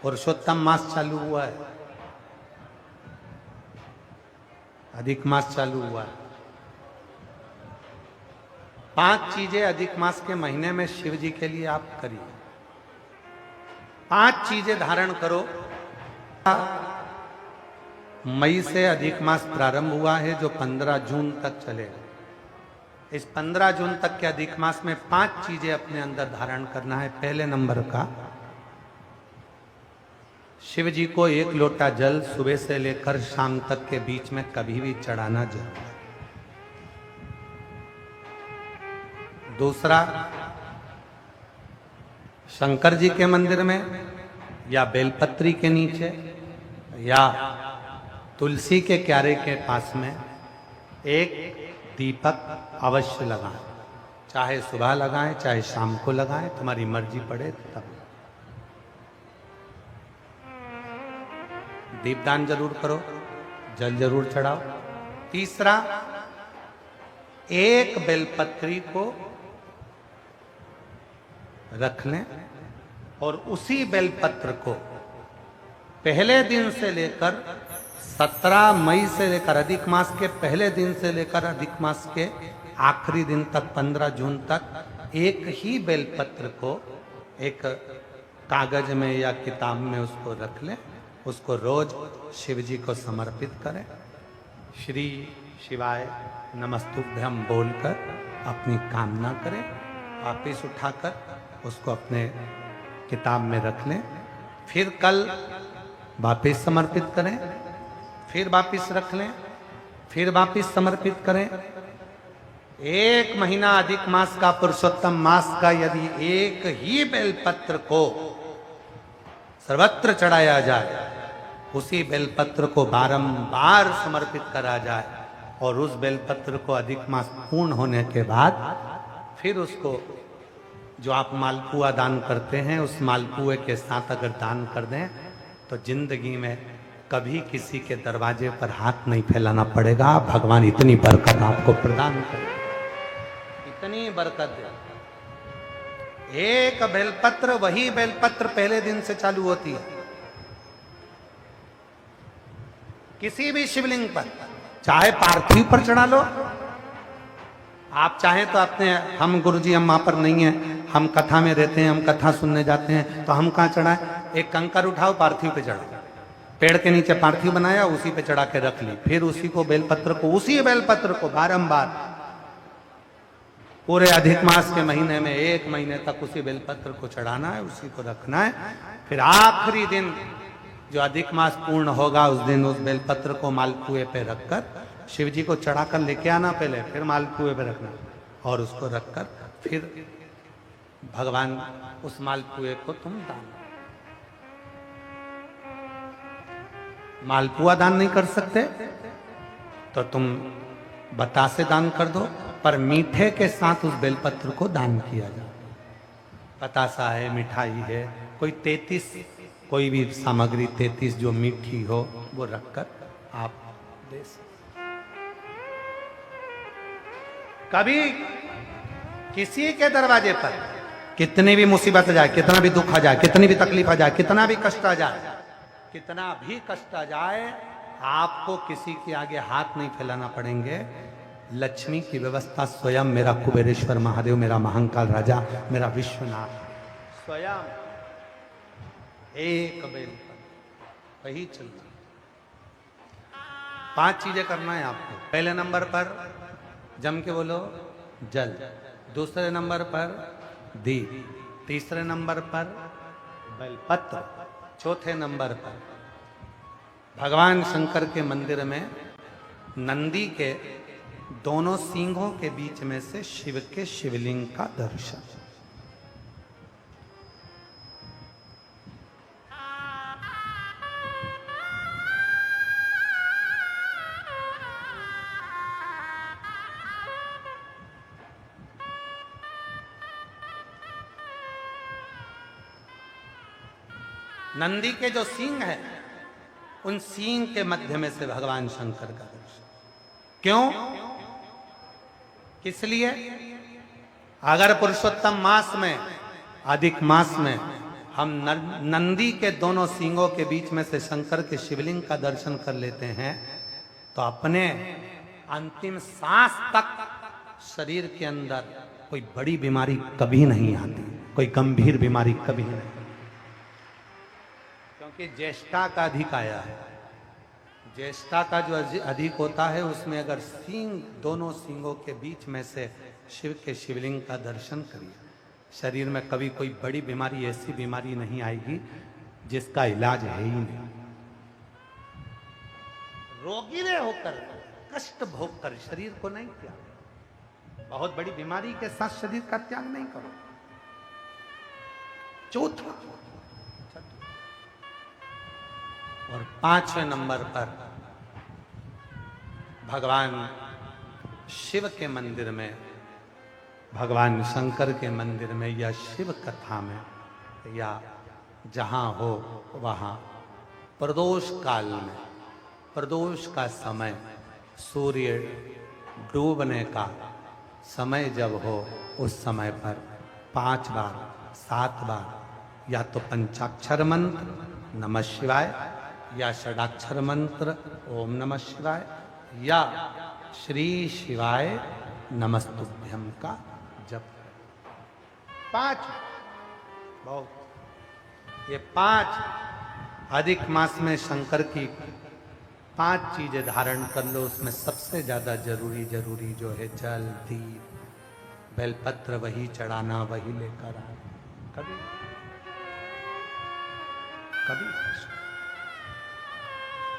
पुरुषोत्तम मास चालू हुआ है, अधिक मास चालू हुआ है। 5 चीजें अधिक मास के महीने में शिव जी के लिए आप करिए। 5 चीजें धारण करो। मई से अधिक मास प्रारंभ हुआ है जो 15 जून तक चलेगा। इस 15 जून तक के अधिक मास में 5 चीजें अपने अंदर धारण करना है। पहले नंबर का, शिव जी को 1 लोटा जल सुबह से लेकर शाम तक के बीच में कभी भी चढ़ाना जरूर है। दूसरा, शंकर जी के मंदिर में या बेलपत्री के नीचे या तुलसी के क्यारे के पास में एक दीपक अवश्य लगाएं। चाहे सुबह लगाएं चाहे शाम को लगाएं, तुम्हारी मर्जी पड़े तब। दीपदान जरूर करो, जल जरूर चढ़ाओ। तीसरा, एक बेलपत्री को रख लें और उसी बेलपत्र को पहले दिन से लेकर 17 मई से लेकर अधिक मास के पहले दिन से लेकर अधिक मास के आखिरी दिन तक 15 जून तक एक ही बेलपत्र को एक कागज में या किताब में उसको रख लें। उसको रोज शिव जी को समर्पित करें। श्री शिवाय नमस्तुभ्यम बोलकर अपनी कामना करें। वापिस उठाकर उसको अपने किताब में रख लें। फिर कल वापिस समर्पित करें, फिर वापिस रख लें, फिर वापिस समर्पित करें। 1 महीना अधिक मास का, पुरुषोत्तम मास का यदि एक ही बेलपत्र को सर्वत्र चढ़ाया जाए, उसी बेलपत्र को बारंबार समर्पित करा जाए और उस बेलपत्र को अधिक मास पूर्ण होने के बाद फिर उसको जो आप मालपुआ दान करते हैं उस मालपुए के साथ अगर दान कर दें तो जिंदगी में कभी किसी के दरवाजे पर हाथ नहीं फैलाना पड़ेगा। भगवान इतनी बरकत आपको प्रदान करे, इतनी बरकत दे। एक बेलपत्र, वही बेलपत्र पहले दिन से चालू होती है। किसी भी शिवलिंग पर, चाहे पार्थिव पर चढ़ा लो, आप चाहें तो अपने, हम गुरुजी हम वहां पर नहीं है, हम कथा में रहते हैं, हम कथा सुनने जाते हैं, तो हम कहाँ चढ़ाएं? एक कंकर उठाओ, पार्थिव पे चढ़ाओ। पेड़ के नीचे पार्थिव बनाया, उसी पे चढ़ा के रख ली। फिर उसी को बेलपत्र को, उसी बेलपत्र को बारंबार पूरे अधिक मास के महीने में 1 महीने तक उसी बेलपत्र को चढ़ाना है, उसी को रखना है। फिर आखिरी दिन जो अधिक मास पूर्ण होगा उस दिन उस बेलपत्र को मालपुए पे रखकर शिव जी को चढ़ाकर लेके आना पहले, फिर मालपुए पे रखना और उसको रखकर फिर भगवान उस मालपुए को तुम दान। मालपुआ दान नहीं कर सकते तो तुम बतासे दान कर दो, पर मीठे के साथ उस बेलपत्र को दान किया जाए। बतासा है, मिठाई है, कोई 33 कोई भी सामग्री 33 जो मीठी हो वो रखकर आप दे सकते। कभी किसी के दरवाजे पर कितनी भी मुसीबत आ जाए, कितना भी दुख आ जाए, कितनी भी तकलीफ आ जाए, कितना भी कष्ट आ जाए, कितना भी कष्ट आ जाए, आपको किसी के आगे हाथ नहीं फैलाना पड़ेंगे। लक्ष्मी की व्यवस्था स्वयं मेरा कुबेरेश्वर महादेव, मेरा महाकाल राजा, मेरा विश्वनाथ स्वयं एक बेल पर वही चलती। 5 चीजें करना है आपको। पहले नंबर पर जम के बोलो जल, दूसरे नंबर पर दीप, तीसरे नंबर पर बेलपत्र, चौथे नंबर पर भगवान शंकर के मंदिर में नंदी के दोनों सींगों के बीच में से शिव के शिवलिंग का दर्शन। नंदी के जो सींग है उन सींग के मध्य में से भगवान शंकर का दर्शन। क्यों? किस लिए? अगर पुरुषोत्तम मास में, अधिक मास में हम नंदी के दोनों सींगों के बीच में से शंकर के शिवलिंग का दर्शन कर लेते हैं तो अपने अंतिम सांस तक शरीर के अंदर कोई बड़ी बीमारी कभी नहीं आती, कोई गंभीर बीमारी कभी नहीं, क्योंकि ज्येष्ठा का अधिक आया है। ज्येष्ठा का जो अधिक होता है उसमें अगर सींग, दोनों सींगों के बीच में से शिव के शिवलिंग का दर्शन करिए, शरीर में कभी कोई बड़ी बीमारी, ऐसी बीमारी नहीं आएगी जिसका इलाज है ही नहीं। रोगीले होकर, कष्ट भोग कर शरीर को नहीं त्याग, बहुत बड़ी बीमारी के साथ शरीर का त्याग नहीं करो। चौथा और 5वें नंबर पर भगवान शिव के मंदिर में, भगवान शंकर के मंदिर में या शिव कथा में या जहां हो वहां प्रदोष काल में, प्रदोष का समय, सूर्य डूबने का समय जब हो उस समय पर 5 बार 7 बार या तो पंचाक्षर मंत्र नमः शिवाय या षडाक्षर मंत्र ओम नमः शिवाय या श्री शिवाय नमस्तुभ्यम का जप। 5 बहुत, ये 5 अधिक मास में शंकर की 5 चीजें धारण कर लो। उसमें सबसे ज्यादा जरूरी जो है जल, दीप, बेलपत्र वही चढ़ाना, वही लेकर आना। कभी कभी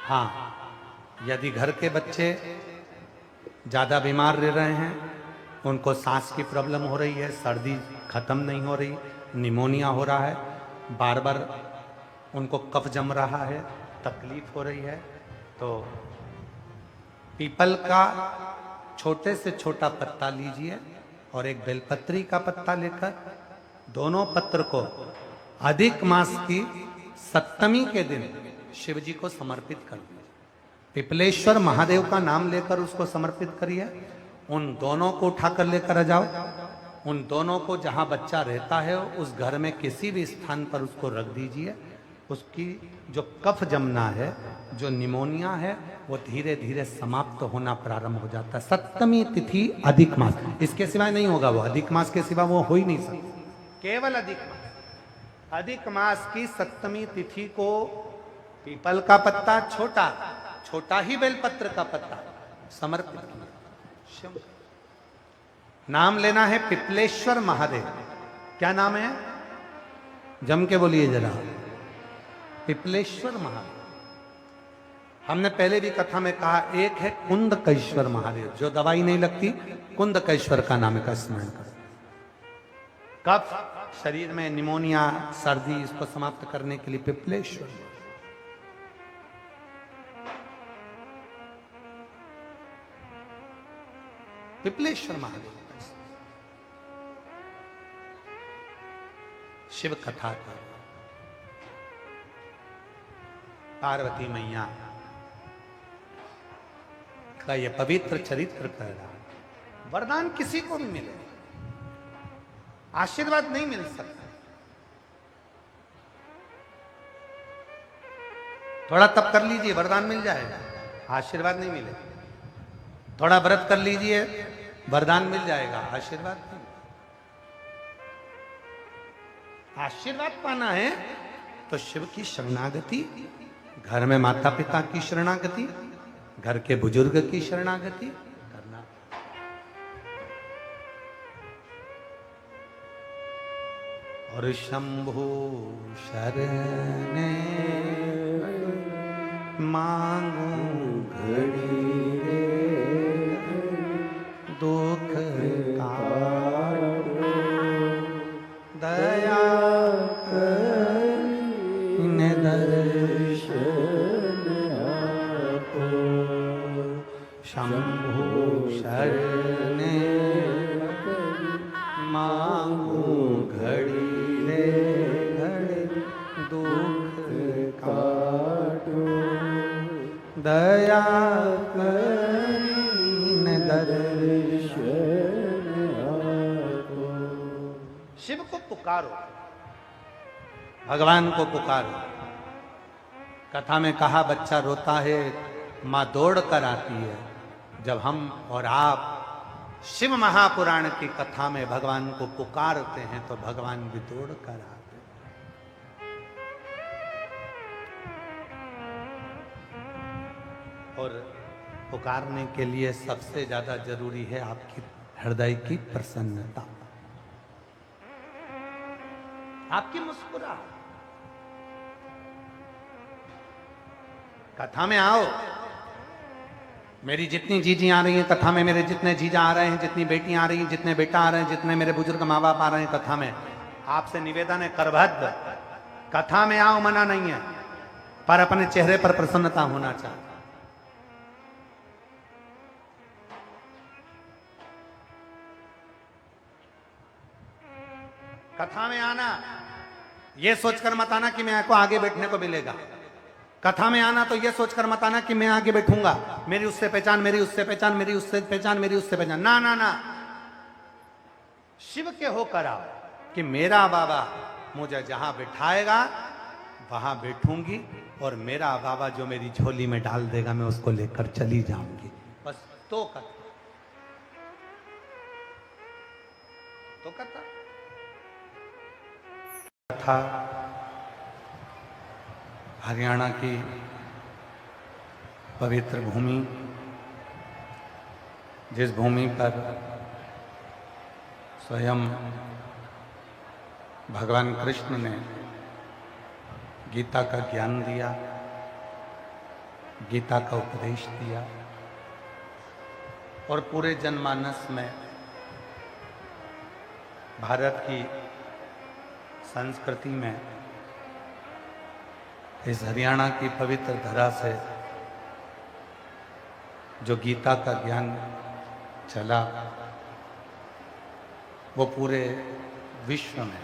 हाँ, यदि घर के बच्चे ज्यादा बीमार रह रहे हैं, उनको सांस की प्रॉब्लम हो रही है, सर्दी खत्म नहीं हो रही, निमोनिया हो रहा है, बार बार उनको कफ जम रहा है, तकलीफ हो रही है, तो पीपल का छोटे से छोटा पत्ता लीजिए और एक बेलपत्री का पत्ता लेकर दोनों पत्र को अधिक मास की 7वीं के दिन शिव जी को समर्पित कर दीजिए। पिपलेश्वर महादेव का नाम लेकर उसको समर्पित करिए। उन दोनों को उठाकर लेकर आ जाओ। उन दोनों को जहां बच्चा रहता है उस घर में किसी भी स्थान पर उसको रख दीजिए। उसकी जो कफ जमना है, जो निमोनिया है, वो धीरे धीरे समाप्त होना प्रारंभ हो जाता है। 7वीं तिथि अधिक मास, इसके सिवाय नहीं होगा वो, अधिक मास के सिवा वो हो ही नहीं सकता, केवल अधिक मास। अधिक मास की 7वीं तिथि को पीपल का पत्ता, छोटा ही बेलपत्र का पत्ता समर्पित किया। नाम लेना है पिपलेश्वर महादेव। क्या नाम है? जम के बोलिए जरा, पिपलेश्वर महादेव। हमने पहले भी कथा में कहा, एक है कुंदकेश्वर महादेव, जो दवाई नहीं लगती, कुंदकेश्वर का नाम का स्मरण करो। कफ शरीर में, निमोनिया, सर्दी, इसको समाप्त करने के लिए पिपलेश्वर। पिपलेश्वर महादेव शिव कथा का पार्वती मैया का यह पवित्र चरित्र कर रहा है। वरदान किसी को भी मिले, आशीर्वाद नहीं मिल सकता। थोड़ा तप कर लीजिए, वरदान मिल जाएगा, आशीर्वाद नहीं मिलेगा। थोड़ा व्रत कर लीजिए, वरदान मिल जाएगा, आशीर्वाद नहीं। आशीर्वाद पाना है तो शिव की शरणागति, घर में माता पिता की शरणागति, घर के बुजुर्ग की शरणागति करना। और शंभु शरणे मांगू घड़ी दुख काटो, दया कर दर्शन आपो। शंभु शरणे मांगू घड़ी रे घड़ी दुख काटो, दया कर दर्शन आपो। शिव को पुकारो। भगवान को पुकारो। कथा में कहा बच्चा रोता है, माँ दौड़ कर आती है। जब हम और आप शिव महापुराण की कथा में भगवान को पुकारते हैं तो भगवान भी दौड़ कर आते हैं। और पुकारने के लिए सबसे ज्यादा जरूरी है आपकी हृदय की प्रसन्नता, आपकी मुस्कुराहट। कथा में आओ, मेरी जितनी जीजी आ रही हैं कथा में, मेरे जितने जीजा आ रहे हैं, जितनी बेटियां आ रही हैं, जितने बेटा आ रहे हैं, जितने मेरे बुजुर्ग माँ बाप आ रहे हैं कथा में, आपसे निवेदन है करभद्र कथा में आओ, मना नहीं है, पर अपने चेहरे पर प्रसन्नता होना चाहिए। कथा में आना ये सोचकर मत आना कि मैं को आगे बैठने को मिलेगा। कथा में आना तो ये सोचकर मत आना कि मैं आगे बैठूंगा, मेरी उससे पहचान, मेरी उससे पहचान, मेरी उससे पहचान, मेरी उससे पहचान। ना ना ना, शिव के होकर आओ कि मेरा बाबा मुझे जहां बिठाएगा वहां बैठूंगी और मेरा बाबा जो मेरी झोली में डाल देगा मैं उसको लेकर चली जाऊंगी। बस तो कथा था हरियाणा की पवित्र भूमि, जिस भूमि पर स्वयं भगवान कृष्ण ने गीता का ज्ञान दिया, गीता का उपदेश दिया और पूरे जनमानस में भारत की संस्कृति में इस हरियाणा की पवित्र धरा से जो गीता का ज्ञान चला वो पूरे विश्व में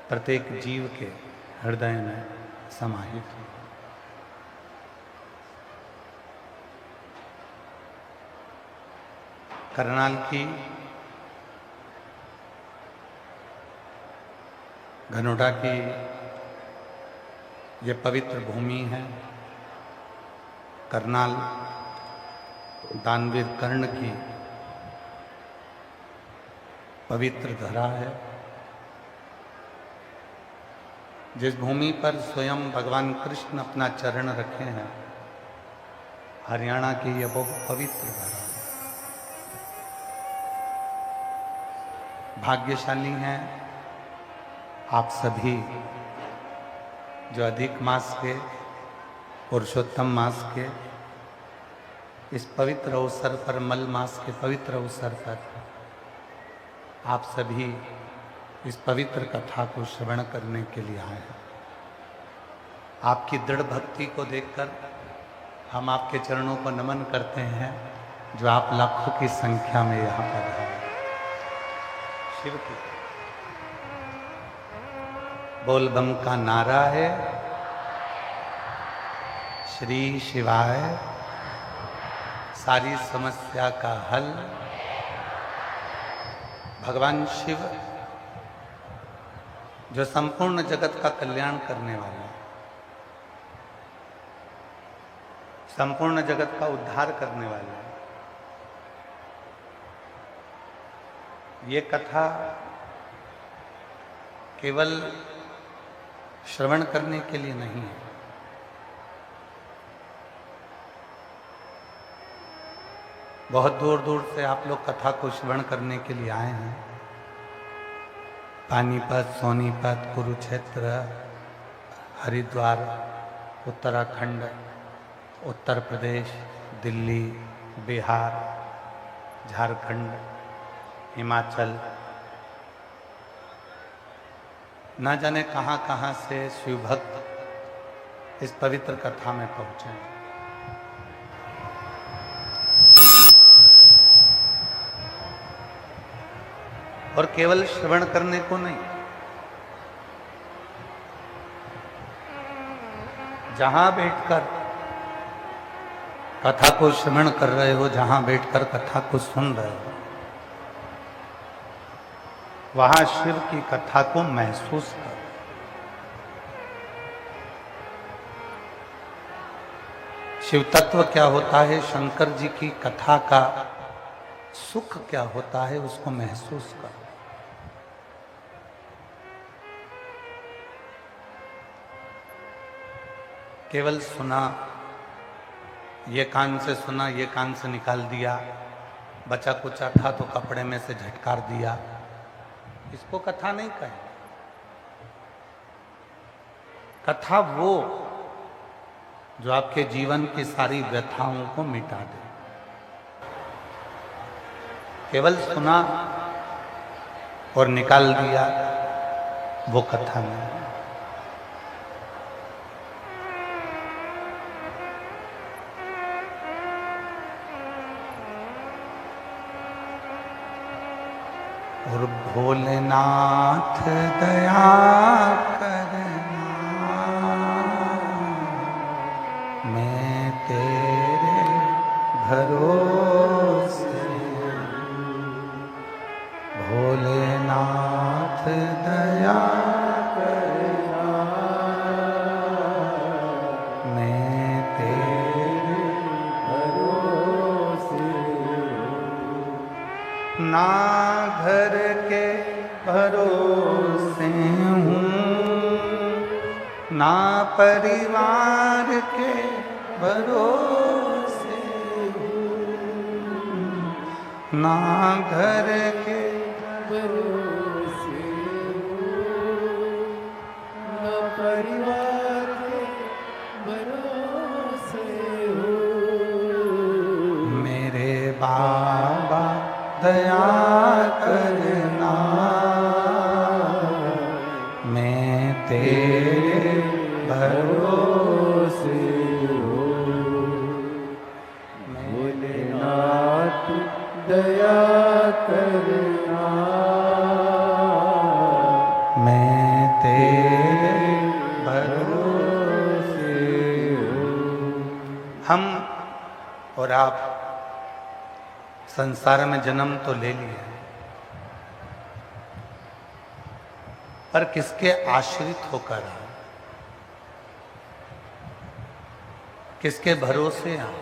प्रत्येक जीव के हृदय में समाहित हुआ। करनाल की घनोटा की ये पवित्र भूमि है, करनाल दानवीर कर्ण की पवित्र धरा है, जिस भूमि पर स्वयं भगवान कृष्ण अपना चरण रखे हैं। हरियाणा की यह बहुत पवित्र धरा है। भाग्यशाली हैं आप सभी जो अधिक मास के, पुरुषोत्तम मास के इस पवित्र अवसर पर, मल मास के पवित्र अवसर पर आप सभी इस पवित्र कथा को श्रवण करने के लिए आए हैं। आपकी दृढ़ भक्ति को देखकर हम आपके चरणों को नमन करते हैं, जो आप लाखों की संख्या में यहाँ पर हैं। शिव की बोल बम का नारा है, श्री शिवाय सारी समस्या का हल। भगवान शिव जो संपूर्ण जगत का कल्याण करने वाले, संपूर्ण जगत का उद्धार करने वाले, ये कथा केवल श्रवण करने के लिए नहीं है, बहुत दूर दूर से आप लोग कथा को श्रवण करने के लिए आए हैं। पानीपत, सोनीपत, कुरुक्षेत्र, हरिद्वार, उत्तराखंड, उत्तर प्रदेश, दिल्ली, बिहार, झारखंड, हिमाचल, ना जाने कहाँ कहाँ से शिव भक्त इस पवित्र कथा में पहुंचे। और केवल श्रवण करने को नहीं, जहां बैठकर कथा को श्रवण कर रहे हो, जहां बैठकर कथा को सुन रहे हो, वहां शिव की कथा को महसूस करो। शिव तत्व क्या होता है, शंकर जी की कथा का सुख क्या होता है, उसको महसूस करो। केवल सुना, ये कान से सुना, ये कान से निकाल दिया, बचा कुचा था तो कपड़े में से झटकार दिया, इसको कथा नहीं कहें। कथा वो जो आपके जीवन की सारी व्यथाओं को मिटा दे। केवल सुना और निकाल दिया, वो कथा नहीं। और भोलेनाथ दया करना, मैं तेरे भरोसे। भोलेनाथ दया करना, मैं तेरे भरोसे। ना घर के भरोसे हूँ, ना परिवार के भरोसे हूँ, ना घर के भरोसे हूँ, ना परिवार के भरोसे हूँ। मेरे बाबा दया करना, मैं तेरे भरोसे हूँ। भोलेनाथ दया करना, मैं तेरे भरोसे हूँ। हम और आप संसार में जन्म तो ले लिया, पर किसके आश्रित होकर आओ, किसके भरोसे आओ?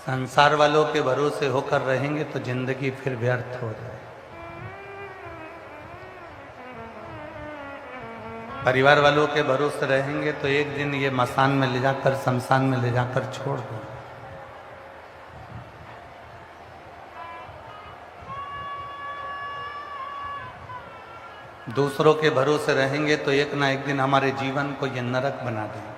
संसार वालों के भरोसे होकर रहेंगे तो जिंदगी फिर व्यर्थ हो जाए। परिवार वालों के भरोसे रहेंगे तो एक दिन ये मसान में ले जाकर, शमशान में ले जाकर छोड़ दो। दूसरों के भरोसे रहेंगे तो एक ना एक दिन हमारे जीवन को ये नरक बना देंगे।